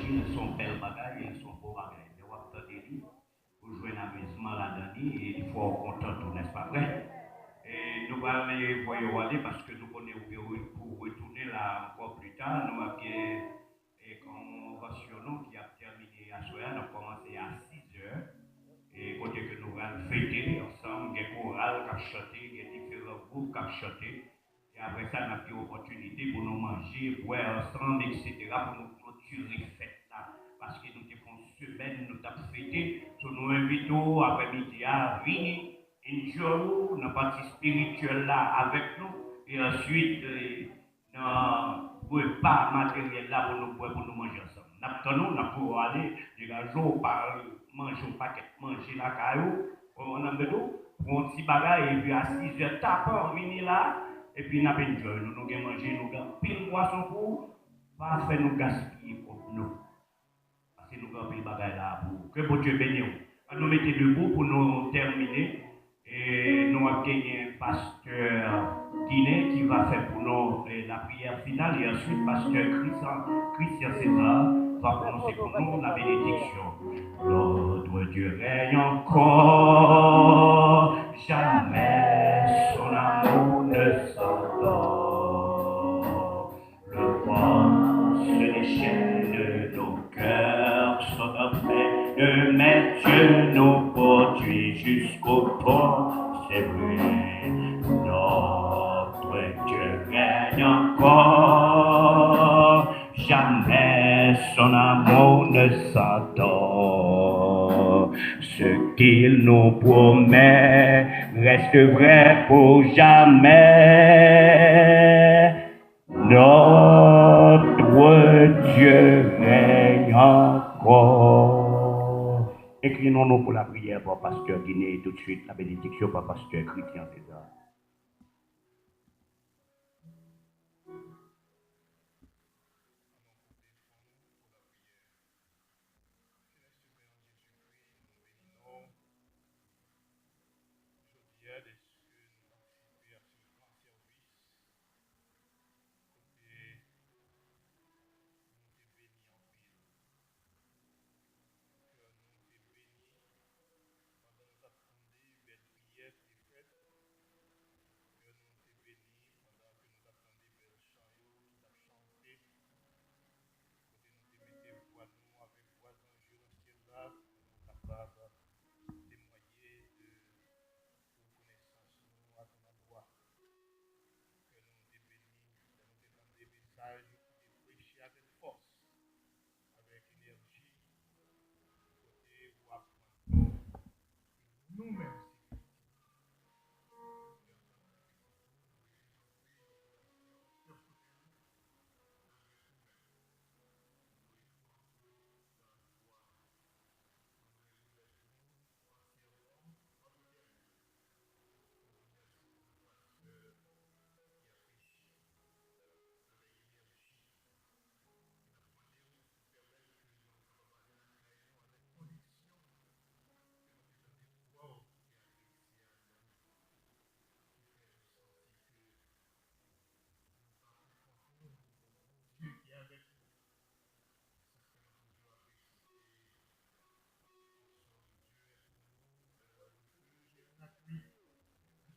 l'évangile, son bel bagaille et son beau bagaille. Le wap tande li, pour jouer un amusement là-dedans, et il faut content tout, n'est-ce pas vrai? Et nous allons les voyons aller parce que nous connaissons pour retourner là encore plus tard. Nous avons une convention qui a terminé à soir, nous avons commencé à 6 heures. Et côté que nous allons fêter ensemble, des chorales qui ont chanté, des différents groupes qui ont chanté. Et après ça, nous avons eu l'opportunité pour nous manger, boire ensemble, etc., pour nous clôturer fête là. Parce que nous avons une semaine, nous avons fêté, sur nous invitons après-midi à venir, enjoy nos parties spirituelles là avec nous, et ensuite, dans le repas matériel là pour nous manger ensemble. Nous avons aller, les gars, par manger un paquet, manger la caillou, on a besoin, pour un petit bagage, et puis à 6 heures, tape, on vient là, et puis nous avons enjoy, nous avons mangé, nous avons pile boisson pour, pas faire nous gaspiller pour nous. Parce que nous avons pile bagage là pour, que bon Dieu bénisse. Nous mettons debout pour nous terminer, et nous avons gagné un pasteur Guinée qui va faire pour nous la prière finale, et ensuite pasteur Christian César va prononcer pour nous la bénédiction. Notre Dieu règne encore, jamais son amour ne s'endort. Le roi se déchaîne, nos cœurs sont faits, mais Dieu nous conduit jusqu'au port, c'est vrai. Notre Dieu règne encore, jamais son amour ne s'endort. Ce qu'il nous promet reste vrai pour jamais. Notre Dieu règne encore. Inclinons-nous pour la prière pour pasteur Guinée et tout de suite la bénédiction pour pasteur Christian César.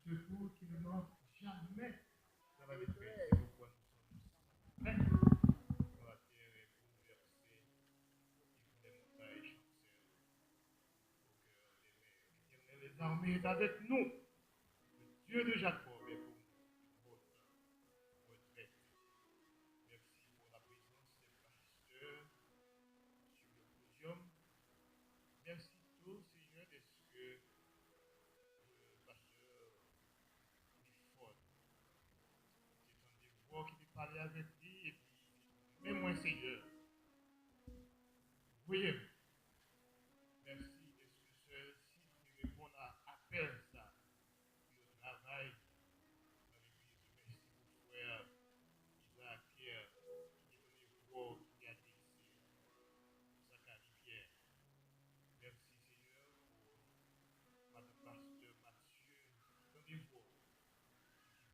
Secours qui ne manque jamais dans la détresse. Pourquoi nous sommes prêts quand la terre est bouleversée et que les montagnes chancellent au cœur des mers. L'Éternel des armées est avec nous. Le Dieu de Jacob est pour nous. Votre retraite. Merci pour la présence des pasteurs sur le podium. Merci tout, Seigneur, de ce que le pasteur Clifford, c'est un des voix qui peut parler avec lui et puis, même moi, Seigneur, voyez, merci de ce que ceux-ci qui répondent à appel ça, le travail dans l'église. Merci pour frère Isaac Pierre, qui est donné voix, qui a décès, Zacharie Pierre. Merci, Seigneur, pour Madame Pasteur Mathieu, dans des voix,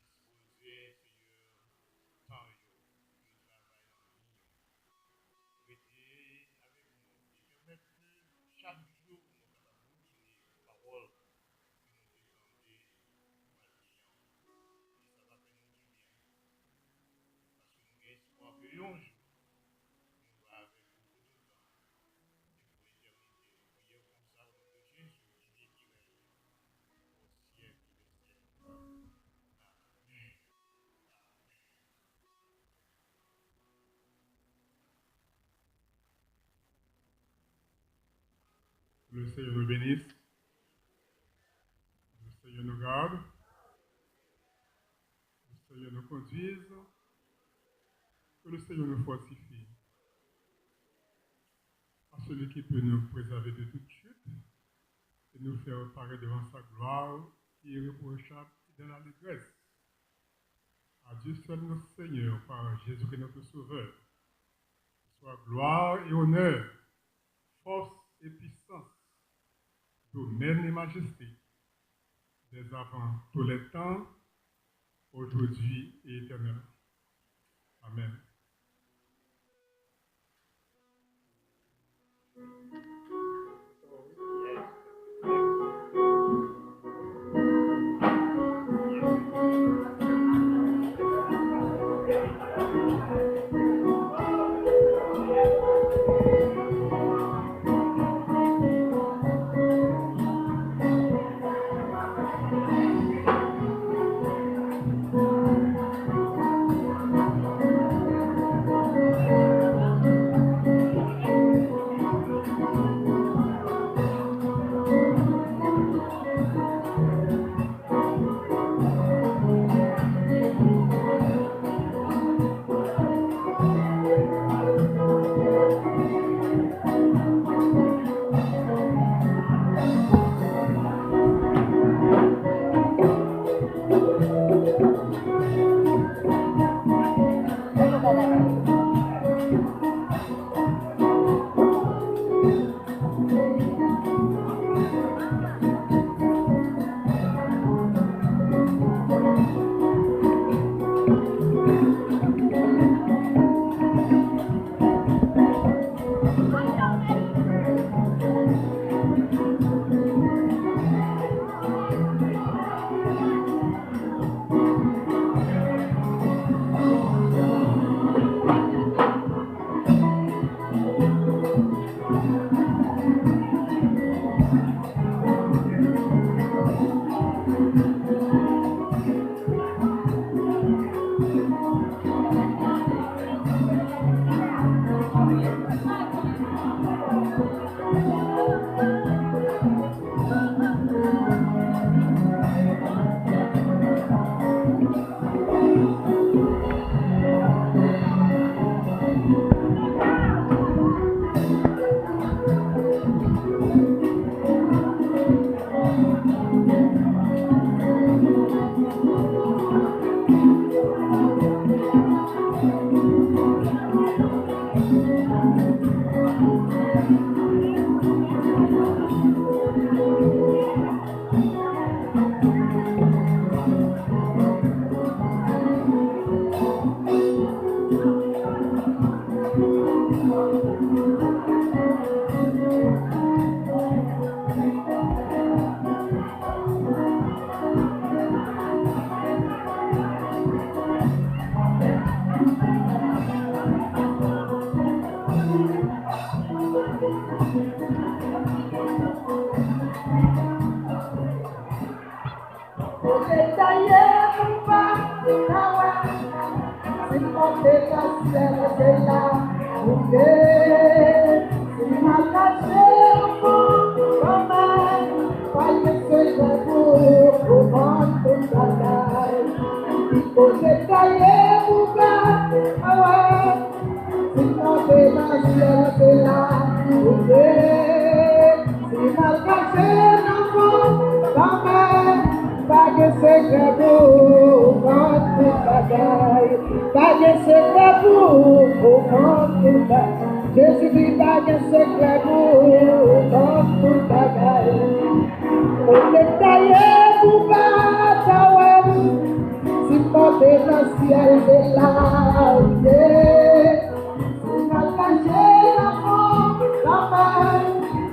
qui disposait, Seigneur, tant yo, le travail en ligne. Prêtez chaque jour, nous avons des paroles que nous entendons. Et ça va faire nous du bien. Parce que nous avons espoir que un jour, nous va avec beaucoup de temps et pour l'éternité. Prions comme ça au nom de Jésus qui vit qui règne au siècle des siècles. Amen. Le Seigneur nous bénisse. Le Seigneur nous garde. Le Seigneur nous conduise. Que le Seigneur nous fortifie. À celui qui peut nous préserver de toute chute et nous faire paraître devant sa gloire irréprochable et dans la détresse. À Dieu seul notre Seigneur, par Jésus-Christ notre Sauveur, soit gloire et honneur, force et puissance, domaine et majesté, dès avant tous les temps, aujourd'hui et éternellement. Amen.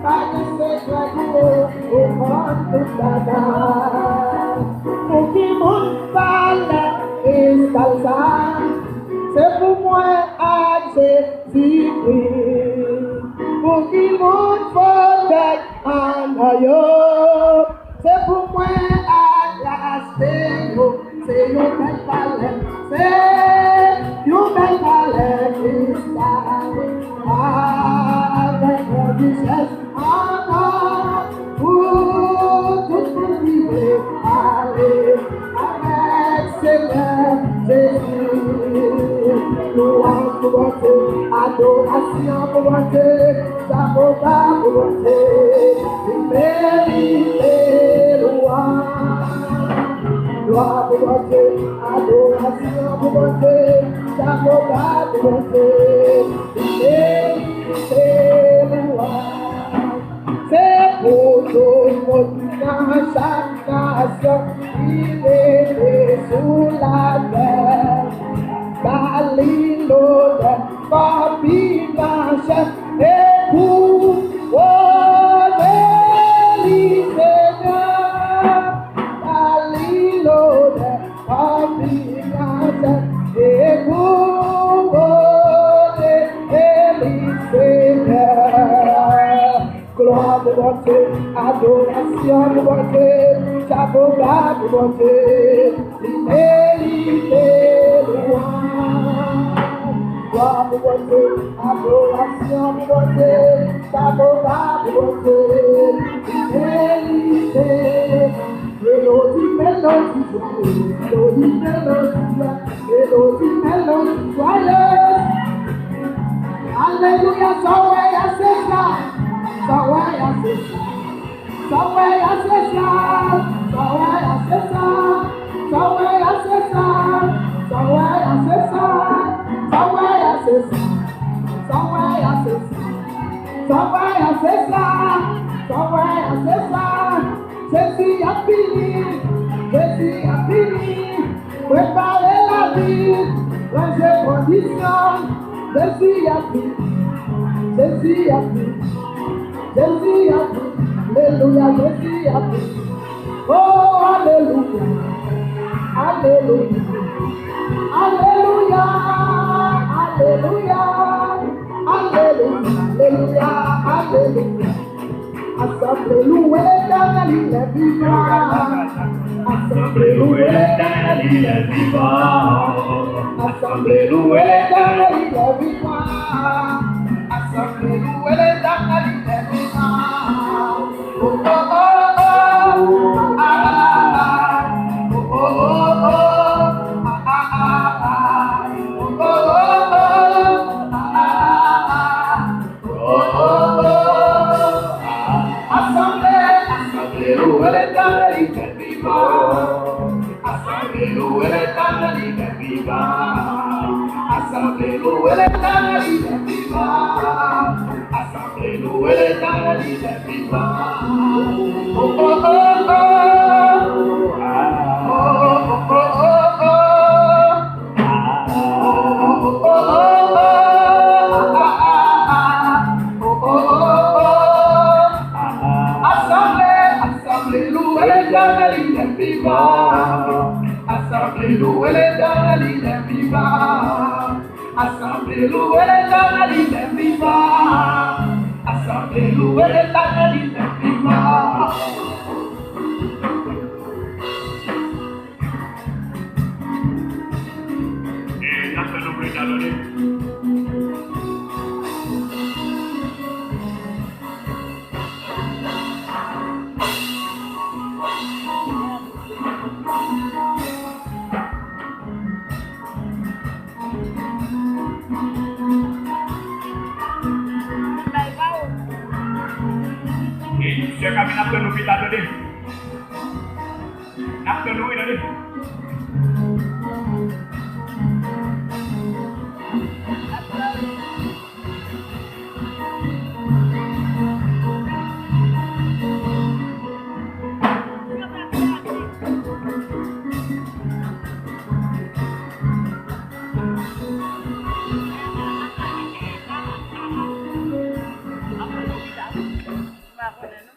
Bye. toute bagarre. Pour qui mon palais est salsa, c'est pour moi à Jésus-Christ. Pour qui mon fauteuil en aïe, c'est pour moi à l'acheter. C'est une belle palais, c'est une belle palais cristal. Avec la richesse encore pour tout pour vivre. Allez, avec Seigneur Jésus. Louange pour bonté, adoration pour bonté, savoir pour bonté, vérité, louange. Gloire pour bonté, adoration pour bonté, savoir pour bonté, vérité, louange. C'est pour tout le monde dans chaque nation, il est sous la terre. Galileo, Papi, Blanche, et pour les Seigneur. Galileo, Papi, Blanche, et pour les Seigneur. Gloire de bonté, adoration de bonté, chapeau de bonté, l'humilité, louange. Gloire de bonté, adoration de bonté, chapeau de bonté, l'humilité. Mélodie, mélodie, mélodie, mélodie, mélodie, joyeuse. Alléluia, somewhere I say ça. Somewhere I say ça. Somewhere I say ça. Somewhere I say ça. Somewhere I say ça. Somewhere I say ça. Somewhere I say ça. Somewhere I say ça. Somewhere I say ça. Somewhere I say ça. Jésus a fini. Jésus a fini. Préparer la vie. Ranger conditions. Jésus a fini. Jésus a fini. Jésus a fini. Alléluia, Jésus a fini. Oh, alléluia. Alléluia. Alléluia. Alléluia. Alléluia. Alléluia. Assemblée louée l'éternel, il est vivant. Assemblée louée l'éternel, il est vivant. Assemblée louée l'éternel, il est vivant. Assemblée louée l'éternel, il est vivant. Oh oh oh oh, ah ah ah. Oh oh oh oh, ah ah ah. Oh oh oh oh, ah ah ah. Oh oh oh. Assemblée louée l'éternel, il est vivant. Assemblée louée l'éternel, il est vivant. Assemblée louée l'éternel, il est vivant. Assemblée louée l'éternel, il est vivant. Oh oh oh oh, oh oh oh oh, oh oh oh oh. Assemblée louée l'éternel, il est vivant. Assemblée louée l'éternel, il est vivant. Assemblée louée l'éternel, il est vivant. Assemblée louée l'éternel, il est vivant. Et là, c'est l'oublié d'adonner. Monsieur Camille, n'a pas nous vite à donner. N'a pas nous donner. Bajo